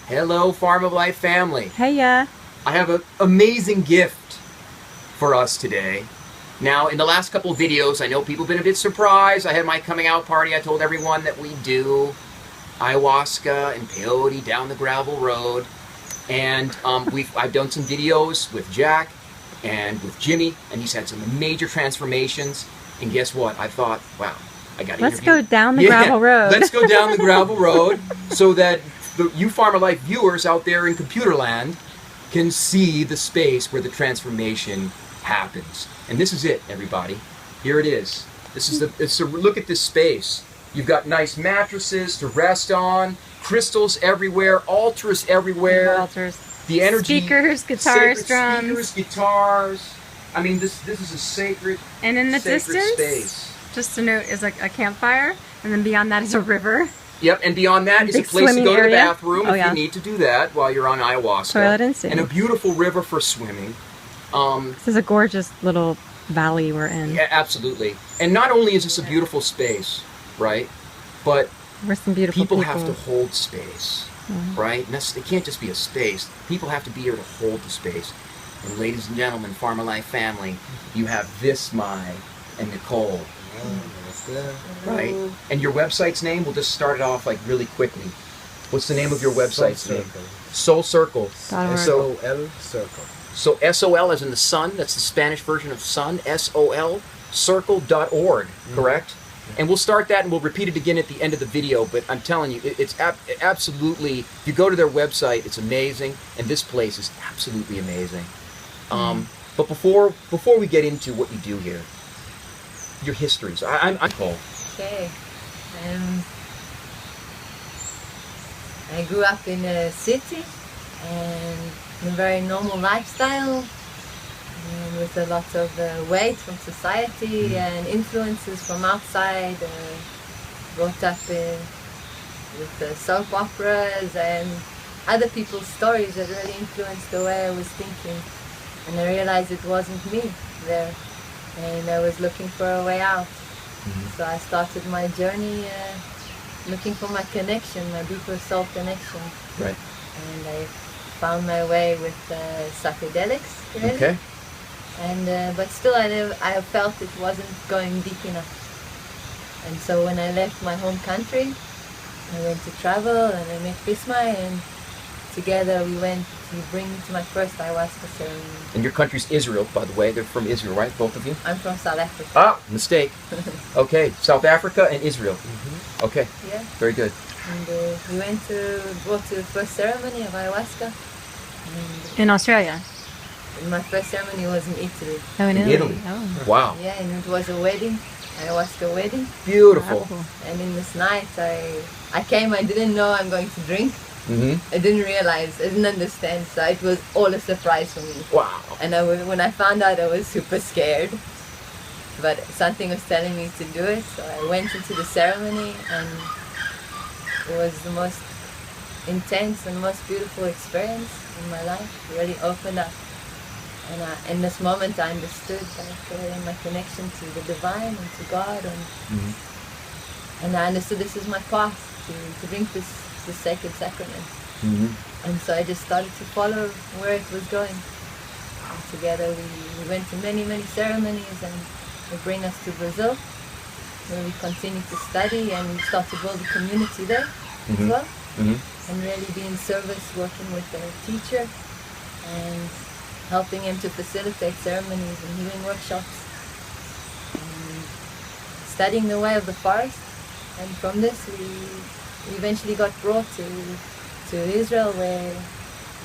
Hello, Farm of Life family. Heya. I have an amazing gift for us today. Now, in the last couple of videos, I know people have been a bit surprised. I had my coming out party. I told everyone that we do ayahuasca and peyote down the gravel road. And I've done some videos with Jack and with Jimmy, and he's had some major transformations. And guess what? I thought, wow, I got to Let's go down the gravel road. Let's go down the gravel road so that you Farm of Life viewers out there in computer land can see the space where the transformation happens. And this is it, everybody. Here it is. This is look at this space. You've got nice mattresses to rest on, crystals everywhere, altars everywhere. Altars. The energy. Speakers, guitars, drums. Speakers, guitars. I mean, this is a sacred, and in the distance, space. Just to note, is like a campfire, and then beyond that is a river. Yep, and beyond that is a place to go to the bathroom if you need to do that while you're on ayahuasca. Toilet and sink. And a beautiful river for swimming. This is a gorgeous little valley we're in. Yeah, absolutely. And not only is this a beautiful space, right? But we're some beautiful people have to hold space, right? And it can't just be a space. People have to be here to hold the space. And ladies and gentlemen, Farm of Life family, you have Vismai and Nicole. Right? And your website's name, we'll just start it off like really quickly. What's the name of your website's name? Soul Circle. S-O-L Circle. So S-O-L as in the sun, that's the Spanish version of sun, S-O-L, circle.org, correct? And we'll start that and we'll repeat it again at the end of the video, but I'm telling you, it's absolutely, if you go to their website, it's amazing, and this place is absolutely amazing. But before we get into what you do here, your histories. I'm Cole. Okay. I grew up in a city and in a very normal lifestyle and with a lot of weight from society and influences from outside. Brought up with soap operas and other people's stories that really influenced the way I was thinking. And I realized it wasn't me there. And I was looking for a way out. So I started my journey looking for my connection, my deeper soul connection. Right. And I found my way with psychedelics, really. Okay. And but still I felt it wasn't going deep enough. And so when I left my home country, I went to travel and I met Vismai, and together we went to bring me to my first ayahuasca ceremony. And your country's Israel, by the way. They're from Israel, right? Both of you? I'm from South Africa. Ah, mistake. Okay, South Africa and Israel. Okay. Yeah. Very good. And we go to the first ceremony of ayahuasca. And in Australia? My first ceremony was in Italy. Oh, in Italy. Oh. Wow. Yeah, and it was a wedding, ayahuasca wedding. Beautiful. Wow. And in this night, I came, I didn't know I'm going to drink. I didn't realize, I didn't understand, so it was all a surprise for me. Wow. And when I found out, I was super scared. But something was telling me to do it, so I went into the ceremony, and it was the most intense and most beautiful experience in my life. It really opened up. And in this moment, I understood my connection to the divine and to God, and I understood this is my path to drink this sacred sacrament. And so I just started to follow where it was going. And together we went to many ceremonies, and they bring us to Brazil, where we continue to study and we start to build a community there as well, and really be in service, working with the teacher and helping him to facilitate ceremonies and healing workshops, and studying the way of the forest. And from this we eventually got brought to Israel, where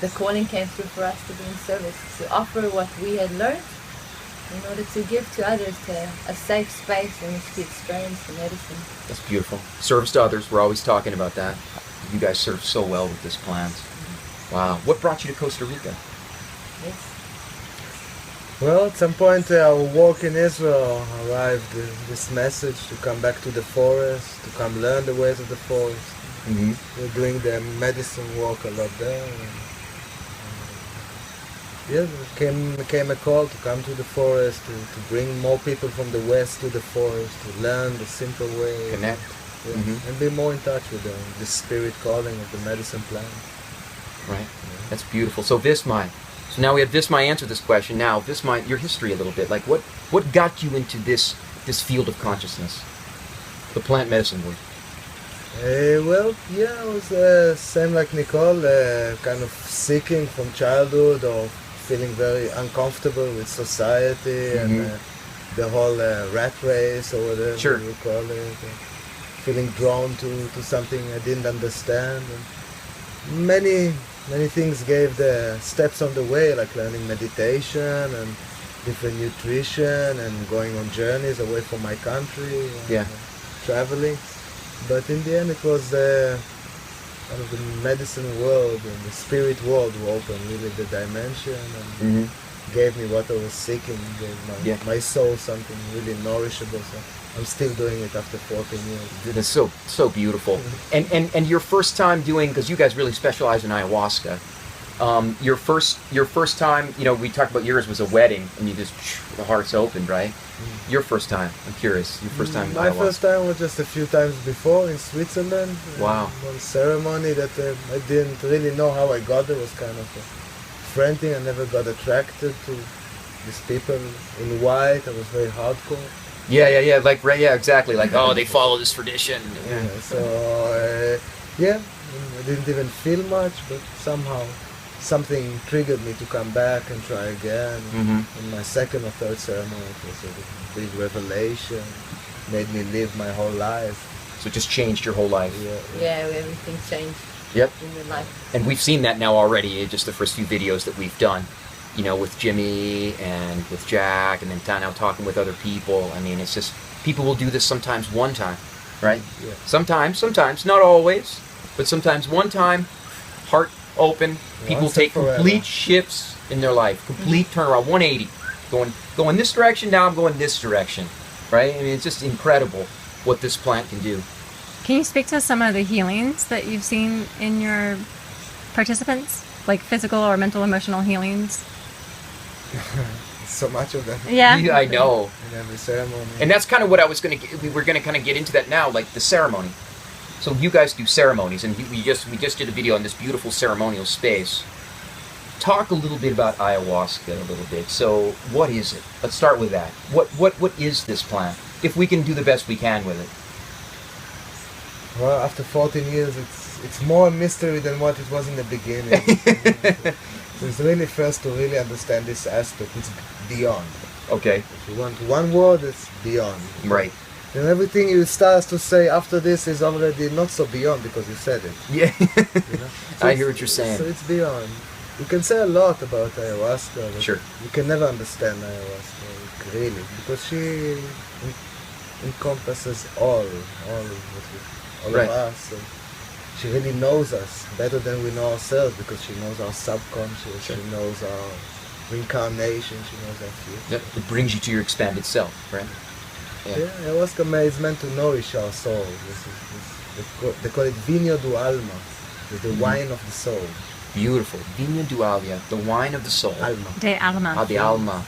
the calling came through for us to be in service, to offer what we had learned in order to give to others a safe space in which to experience the medicine. That's beautiful. Service to others, we're always talking about that. You guys serve so well with this plant. Wow. What brought you to Costa Rica? Yes. Well, at some point our work in Israel arrived this message to come back to the forest, to come learn the ways of the forest. We're doing the medicine work a lot there. And came a call to come to the forest, to bring more people from the west to the forest, to learn the simple way. Connect. And be more in touch with the spirit calling of the medicine plant. Right. That's beautiful. So Vismai. So now we have Vismai answer this question. Now, Vismai, your history a little bit. Like, what got you into this field of consciousness, the plant medicine world? Well, yeah, I was same like Nicole, kind of seeking from childhood or feeling very uncomfortable with society and the whole rat race or whatever Sure. you call it. Feeling drawn to something I didn't understand. And many things gave the steps on the way, like learning meditation and different nutrition and going on journeys away from my country. And, Yeah. traveling. But in the end, it was kind of the medicine world and the spirit world who opened really the dimension and gave me what I was seeking, gave my soul something really nourishable. So I'm still doing it after 14 years. It's so beautiful. And your first time doing, because you guys really specialize in ayahuasca. Your first time, you know, we talked about yours was a wedding, and you just the hearts opened, right? Your first time, I'm curious. Your first time. My ayahuasca. first time was just a few times before in Switzerland. Wow. One ceremony that I didn't really know how I got there. It was kind of a friend thing. I never got attracted to these people in white. I was very hardcore. Yeah. Like right, yeah, exactly. Like, oh, they follow this tradition. Yeah, so I didn't even feel much, but somehow something triggered me to come back and try again. In my second or third ceremony, it was a big revelation, made me live my whole life. So it just changed your whole life. Yeah, everything changed Yep. in your life. And we've seen that now already, just the first few videos that we've done, you know, with Jimmy and with Jack, and then now talking with other people. I mean, it's just, people will do this sometimes one time, right? Yeah. Sometimes, not always, but sometimes one time, heart open, people Once take and forever. complete shifts in their life, complete turnaround, 180, going this direction, now I'm going this direction, right? I mean, it's just incredible what this plant can do. Can you speak to some of the healings that you've seen in your participants? Like physical or mental, emotional healings? So much of them Yeah. I know. in every ceremony. And that's kind of what I was going to. We were going to kind of get into that now, like the ceremony. So you guys do ceremonies, and we just did a video on this beautiful ceremonial space. Talk a little bit about ayahuasca a little bit. So what is it? Let's start with that. What is this plant? If we can do the best we can with it. Well, after 14 years, it's more a mystery than what it was in the beginning. So it's really first to really understand this aspect. It's beyond. Okay. If you want one word, it's beyond. Right. Then everything you start to say after this is already not so beyond because you said it. Yeah. You know? I hear what you're saying. So it's beyond. You can say a lot about ayahuasca, but Sure. you can never understand ayahuasca, really, because she encompasses all Right. of us. And she really knows us better than we know ourselves because she knows our subconscious, Sure. she knows our reincarnation, she knows our future. Yep. It brings you to your expanded self, right? Yeah, ayahuasca is meant to nourish our soul. They call it vinho do alma, the wine of the soul. Beautiful. Vinha dualia, the wine of the soul. Alma. De alma. Ah, the alma.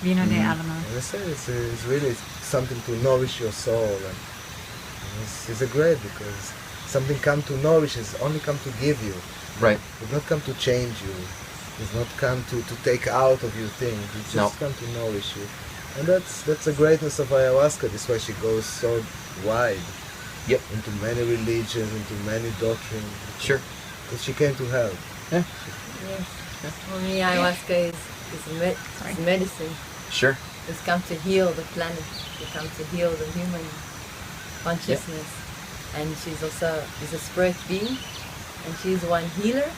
Vino de alma. And I say it's really something to nourish your soul. And it's a great because something come to nourish is only come to give you. Right. It's not come to change you. It's not come to take out of you things. It's just come to nourish you. And that's the greatness of ayahuasca. This way she goes so wide. Yep. Into many religions, into many doctrines. Sure. Because she came to help. Yeah. Yes. For me, ayahuasca is medicine. Sure. It's come to heal the planet. It's come to heal the human consciousness. And she's also is a spirit being, and she's one healer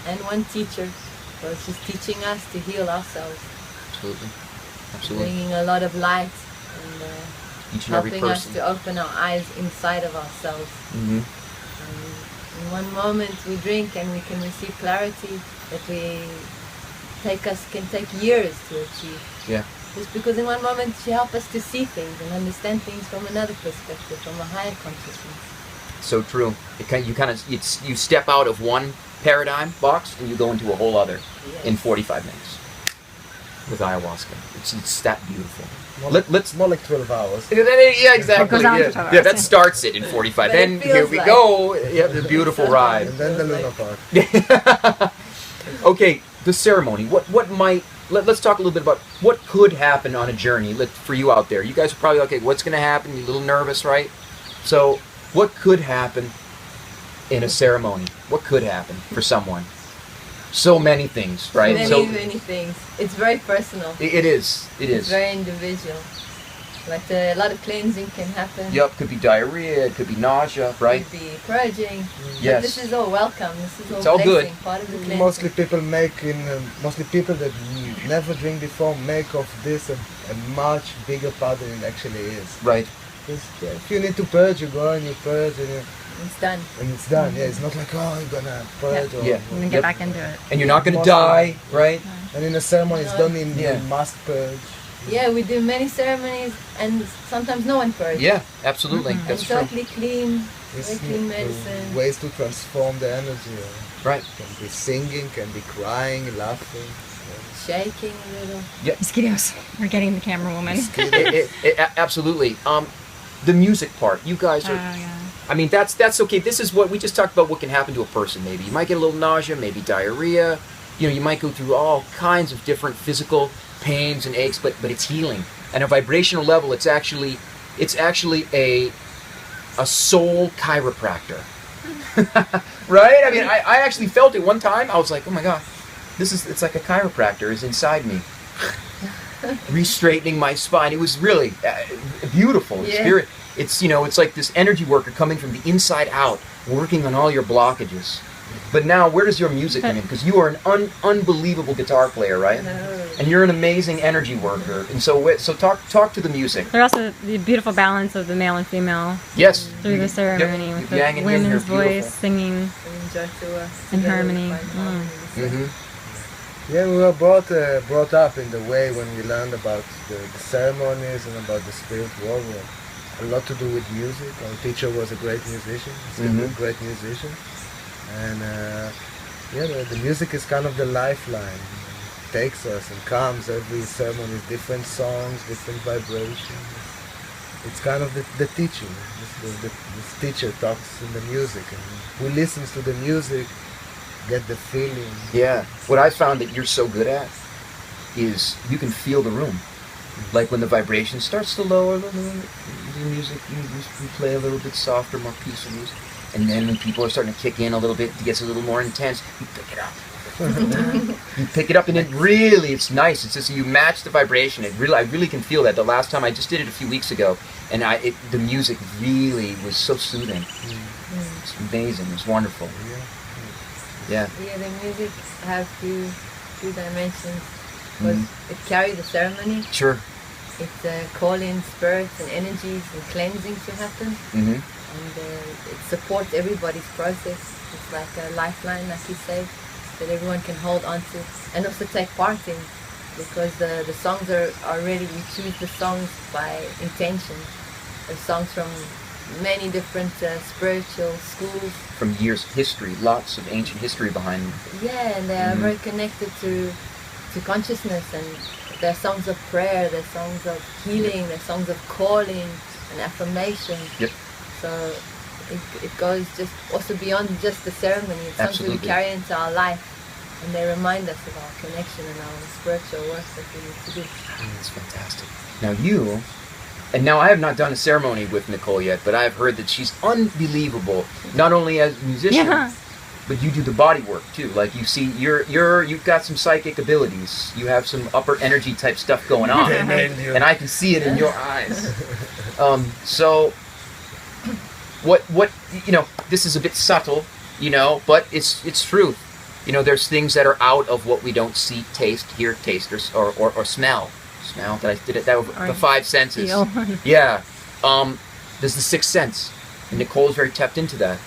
and one teacher. So she's teaching us to heal ourselves, Absolutely. Absolutely. bringing a lot of light and Each and every helping us person. to open our eyes inside of ourselves. Mm-hmm. And in one moment we drink and we can receive clarity that can take years to achieve. Yeah. Just because in one moment she helps us to see things and understand things from another perspective, from a higher consciousness. So true. You step out of one paradigm box and you go into a whole other Yes. in 45 minutes with ayahuasca. It's that beautiful. Let's more like 12 hours. Yeah, exactly. It goes on Yeah. for 12 Yeah, hours, that yeah. starts it in 45. But Then it here feels we like- go. Yeah, the beautiful ride. And then the Luna Park. Okay, the ceremony. What might let's talk a little bit about what could happen on a journey. For you out there, you guys are probably okay. What's going to happen? You're a little nervous, right? So, what could happen in a ceremony? What could happen for someone? So many things, right? Many things. It's very personal. It is. It It's is. very individual. But a lot of cleansing can happen. Yep, could be diarrhea, it could be nausea, right? Could be purging. Yes. But this is all welcome. This is all It's all good. blessing, part of the cleansing. Mostly people that never drink before make of this a much bigger part than it actually is. Right. Because if you need to purge, you go and you purge It's done. and it's done. Yeah, it's not like, oh, you're gonna purge. Or, Yeah. And then get back into it. And you're not going to Mostly. die, right? And in a ceremony, it's done in Yeah. you must purge. Yeah, we do many ceremonies and sometimes no one purges. Yeah, absolutely. Mhm. That's And true. totally clean, It's very clean medicine. ways to transform the energy. Right. Can be singing, can be crying, laughing. Shaking a little. Mosquitoes. We're getting the camera woman. Absolutely. The music part. You guys Oh, are. yeah. I mean, that's okay. This is what we just talked about. What can happen to a person? Maybe you might get a little nausea, maybe diarrhea. You know, you might go through all kinds of different physical pains and aches, but it's healing. And a vibrational level, it's actually a soul chiropractor. Right? I mean, I actually felt it one time. I was like, oh my god, it's like a chiropractor is inside me, re-straightening my spine. It was really beautiful. Yeah. It's like this energy worker coming from the inside out, working on all your blockages. But now, where does your music come in? Because you are an unbelievable guitar player, right? And you're an amazing energy worker. And so talk to the music. There's also the beautiful balance of the male and female Yes. through the ceremony Yep. with Yang the and yin, women's you're voice beautiful. singing. Enjoy to us. In together harmony. find harmony. Mm-hmm. Yeah, we were brought up in the way when we learned about the ceremonies and about the spirit world. A lot to do with music. Our teacher was a great musician. Still a great musician. And the music is kind of the lifeline. It takes us and comes. Every ceremony is different songs, different vibrations. It's kind of the teaching. This teacher talks in the music, and who listens to the music get the feeling. Yeah. What I found that you're so good at is you can feel the room. Like when the vibration starts to lower, the music, you play a little bit softer, more peaceful music. And then when people are starting to kick in a little bit, it gets a little more intense, you pick it up. You pick it up, and it's nice. It's just you match the vibration. I really can feel that. The last time I just did it a few weeks ago, and the music really was so soothing. It's amazing. It's wonderful. Yeah. Yeah, the music have two dimensions. Because it carries the ceremony. Sure. It's calling spirits and energies and cleansing to happen. Mm-hmm. And it supports everybody's process. It's like a lifeline, like you say, that everyone can hold on to and also take part in, because the songs are already, we choose the songs by intention. There's songs from many different spiritual schools. From years of history, lots of ancient history behind them. Yeah, and they are very connected to consciousness, and they're songs of prayer, they're songs of healing, they're songs of calling and affirmation. Yep. So it goes just also beyond just the ceremony. It's something we Absolutely. carry into our life, and they remind us of our connection and our spiritual work that we need to do. That's fantastic. Now I have not done a ceremony with Nicole yet, but I've heard that she's unbelievable. Not only as a musician, Yeah. but you do the body work too. Like you've got some psychic abilities. You have some upper energy type stuff going on, and I can see it in your eyes. So, what this is a bit subtle, but it's truth. There's things that are out of what we don't see, taste, hear, taste, or smell. Smell. That I did it. That were the five senses. Feel. Yeah. There's the sixth sense, and Nicole is very tapped into that.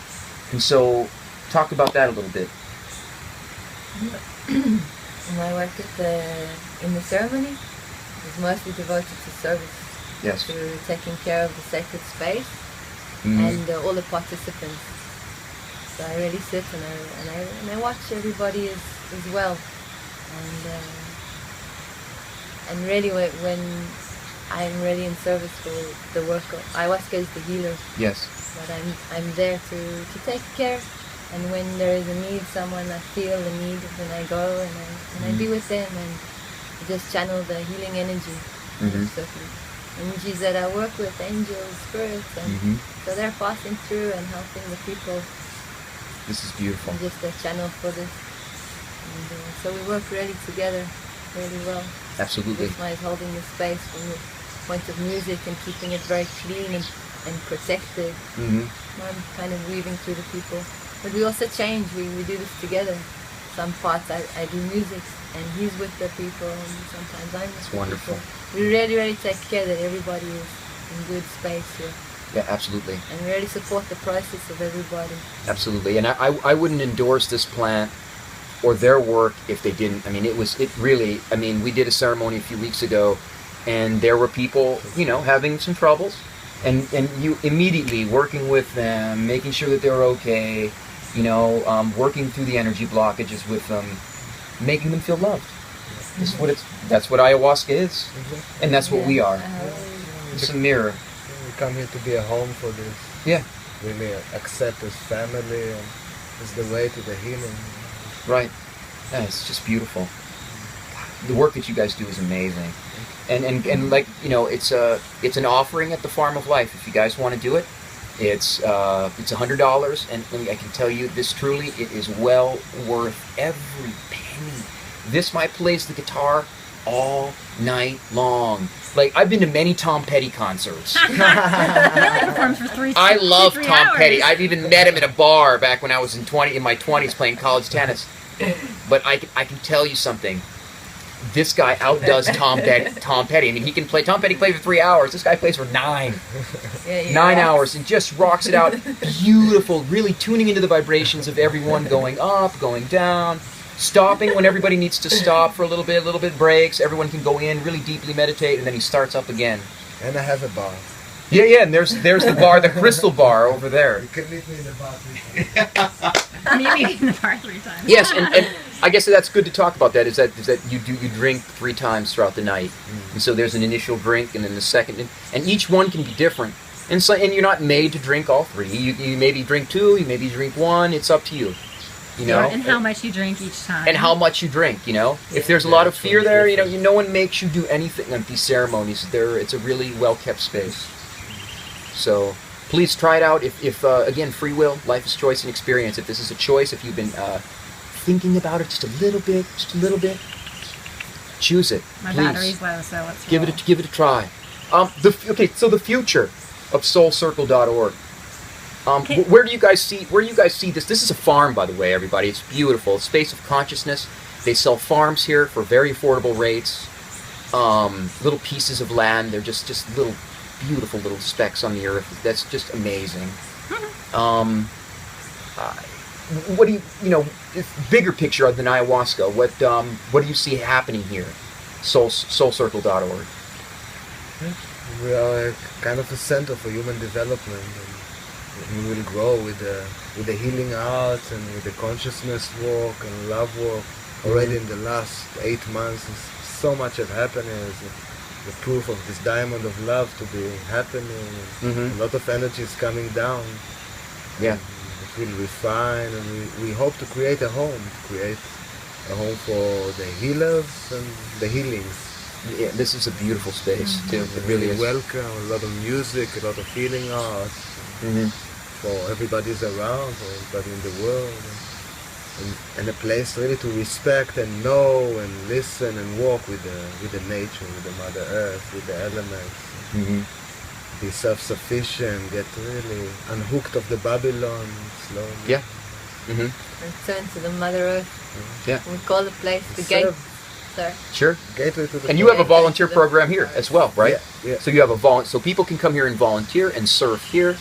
And so, talk about that a little bit. My work in the ceremony is mostly devoted to service, Yes. to taking care of the sacred space and all the participants. So I really sit and I watch everybody as well, and really when I'm ready in service for the work of ayahuasca is the healer, Yes. but I'm there to take care. And when there is a need, someone I feel the need, then I go and I be with them and just channel the healing energy. So energies that I work with, angels, spirits, and so they're passing through and helping the people. This is beautiful. I'm just a channel for this. And, so we work really together, really well. Absolutely. Isma is holding the space from the point of music and keeping it very clean and protected. I'm kind of weaving through the people. But we also change, we do this together. Some parts I do music and he's with the people and sometimes I'm with the wonderful. people. We really take care that everybody is in good space here. Yeah, absolutely. And really support the process of everybody. Absolutely. And I wouldn't endorse this plant or their work if they didn't. I mean, we did a ceremony a few weeks ago and there were people, having some troubles and you immediately working with them, making sure that they're okay, working through the energy blockages with them, making them feel loved. That's what ayahuasca is. And that's what we are. It's a mirror. We come here to be a home for this. Yeah. Really accept as family, and it's the way to the healing. Right. Yeah, it's just beautiful. The work that you guys do is amazing. And like, it's an offering at the Farm of Life. If you guys want to do it, it's $100, and I can tell you this truly, it is well worth every penny. This might plays the guitar all night long. Like, I've been to many Tom Petty concerts. He only performs for I love 3 Tom hours. Petty. I've even met him at a bar back when I was in my 20s playing college tennis. But I can tell you something. This guy outdoes Tom Petty. I mean, he can play. Tom Petty played for 3 hours. This guy plays for 9. 9 hours and just rocks it out. Beautiful. Really tuning into the vibrations of everyone going up, going down, stopping when everybody needs to stop for a little bit breaks. Everyone can go in, really deeply meditate, and then he starts up again. And I have a bar. Yeah, and there's the bar, the crystal bar over there. You can meet me in the bar 3 times. Maybe in the bar 3 times. Yes, and I guess that's good to talk about that. Is that you drink 3 times throughout the night, and so there's an initial drink, and then the second, and each one can be different. And so, and you're not made to drink all 3. You maybe drink 2, you maybe drink 1. It's up to you. And how much you drink each time. And how much you drink. If there's a lot of fear there, no one makes you do anything at these ceremonies. It's a really well kept space. So please try it out. If again, free will, life is choice and experience. If this is a choice, if you've been thinking about it just a little bit, choose it. My please. battery's low, so let's Give it a try. So the future of soulcircle.org. Where do you guys see this? This is a farm, by the way, everybody. It's beautiful. It's space of consciousness. They sell farms here for very affordable rates. Little pieces of land. They're just little beautiful little specks on the earth. That's just amazing. What do bigger picture than ayahuasca? What do you see happening here? Soulcircle.org. We are kind of a center for human development, and we will grow with the healing arts and with the consciousness work and love work. Already in the last 8 months, so much has happened. The proof of this diamond of love to be happening. A lot of energy is coming down. Yeah. It will refine, and we hope to create a home for the healers and the healings. Yeah, this is a beautiful space too. It really is. Welcome a lot of music, a lot of healing arts for everybody's around, for everybody in the world, and a place really to respect and know and listen and walk with the nature, with the Mother Earth, with the elements. Be self-sufficient, get really unhooked of the Babylon slowly. Yeah. Return to the Mother Earth. Yeah. We call the place the gate. Sir. Sure. Gateway to the And you have a volunteer program here as well, right? Yeah. So you have so people can come here and volunteer and serve here.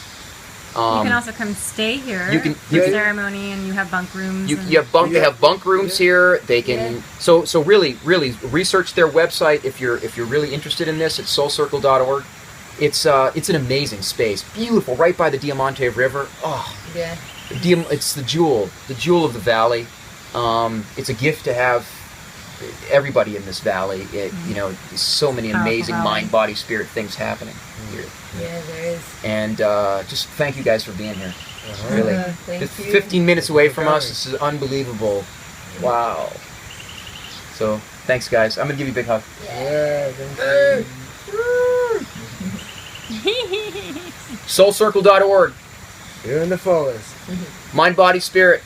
You can also come stay here for the ceremony, and you have bunk rooms. They have bunk rooms here. They can so really research their website if you're really interested in this. It's soulcircle.org. It's an amazing space, beautiful, right by the Diamante River. Oh, yeah. It's the jewel of the valley. It's a gift to have everybody in this valley. You know, so many Powerful amazing valley. mind, body, spirit things happening here. Yeah, there is. And just thank you guys for being here. Uh-huh. Really. Thank Just you. 15 minutes away from Thank you. us. This is unbelievable. Wow. So, thanks, guys. I'm going to give you a big hug. Yeah, thank you. Soulcircle.org. You're in the forest. Mind, body, spirit.